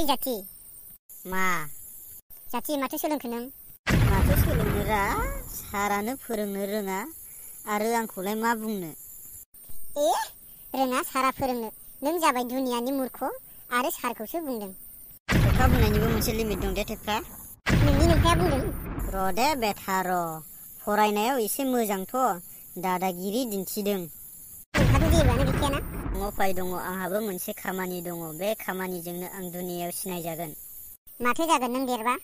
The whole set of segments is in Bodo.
ओइ जाथि मा जाथि माथो सोलोंखो नों? माथो सोलोंनोरा सारानो फोरोंनो रोङा आरो आंखौलाय मा बुंनो। रोङा सारा फोरोंनो। नों जाबाय दुनियानि मूर्ख आरो सारखौसो बुंदों। खोथा बुंनायनिबो मोनसे लिमिट दं दे थेफ्रा। नोंनि नोमफाया बुंदों। र' दे बेथा र'। फरायनायाव एसे मोजांथ' दादागिरि दिन्थिदों। नोंहाबो जेबोआनो गैखायाना? उफाय दङ, आंहाबो मोनसे खामानि दङ। बे खामानिजोंनो आं दुनियायाव सिनायजागोन। माथो जागोन नों देरबा?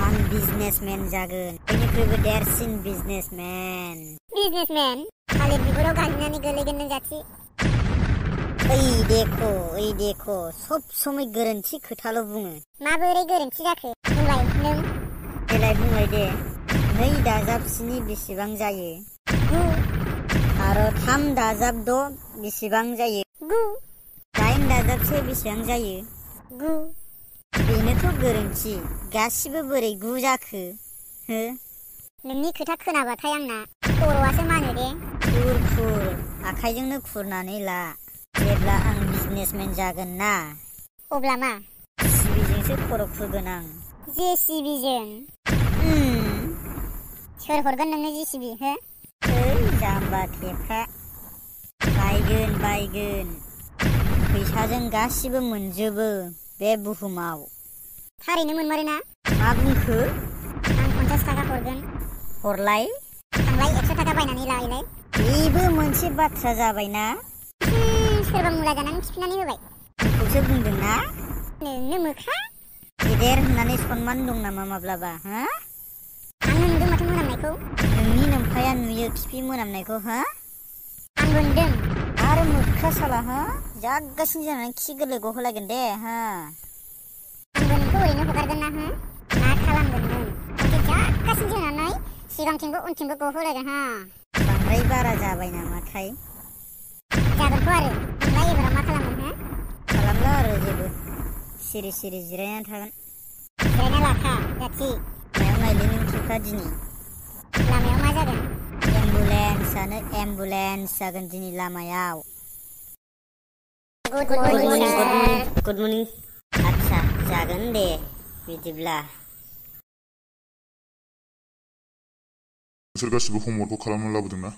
आं बिजनेसमेन जागोन। बयनिख्रुइबो देरसिन बिजनेसमेन। बिजनेसमेन? थालिर बिगुराव गालिनानै गोलैगोन नों जाथि। ओइ देख' सब समय गोरोन्थि खोथाल' बुङो। माबोरै गोरोन्थि जाखो? बुंलाय नों। देलाय बुंलाय दे। 2 दाजाब 7 बेसेबां जायो? 9। आरो 3 दाजाब 6 बेसेबां जायो? 9। 8 दाजाब 1 बेसेबां जायो? 9। बेनोथ' गोरोन्थि। गासिबो बोरै 9 जाखो? हो? नोंनि खोथा खोनाबाथाय आंना खर'आसो मानो दे। खुर आखाइजोंनो खुरनानै ला। जेब्ला आं बिजनेसमेन जागोन ना, अब्ला मा? सिबिजोंसो खर' खुरगोन आं। जेसिबिजों? सोर हरगोन नोंनो जेसिबि हो? जाम्बा थेफ्रा। बायगोन। फैसाजों गासिबो मोनजोबो बे बुहुमाव। थारैनो मोनमारो ना? मा बुंखो? आं 50 थाखा हरगोन। हरलाय। थांलाय 100 थाखा बायनानै लायलाय। बेबो मोनसे बाथ्रा जाबायना? सोरबा मुला जानानै खिफिनानै होबाय। आंखौसो बुंदों ना? नोंनो मोख्रा। गेदेर होननानै सनमान दं नामा माब्लाबा हा? आंनो नुदों माथो मोनामनायखौ। नोंनि नोमफाया नुयो खिफि मोनामनायखौ हा? आंबो नुदों। आरो मोख्रा साला हा? जागासिनो जानानै खि गोरलै गहोलायगोन दे हा? आंबो नोंखौ ओरैनो हगारगोन ना हा? मा खालामगोन नों? खनसे जागासिनो जानानै सिगांथिंबो उनथिंबो गहोलायगोन हा? बांद्राय बारा जाबाय नामाथाय? जागोनथ' आरो। नोंलाय एबाराव मा खालामगोन हा? खालामला आरो जेबो। सिरि जिरायनानै थागोन। जिरायना लाखा जाथि। मायाव नायलै नों थेफ्रा दिनि? लामायाव मा जागोन? एम्बुलेन्स जागोन दिनै लामायाव। Good morning sir. Good morning. आदसा जागोन दे बिदिब्ला। नोंसोर गासिबो हमवर्कखौ खालामना लाबोदों ना?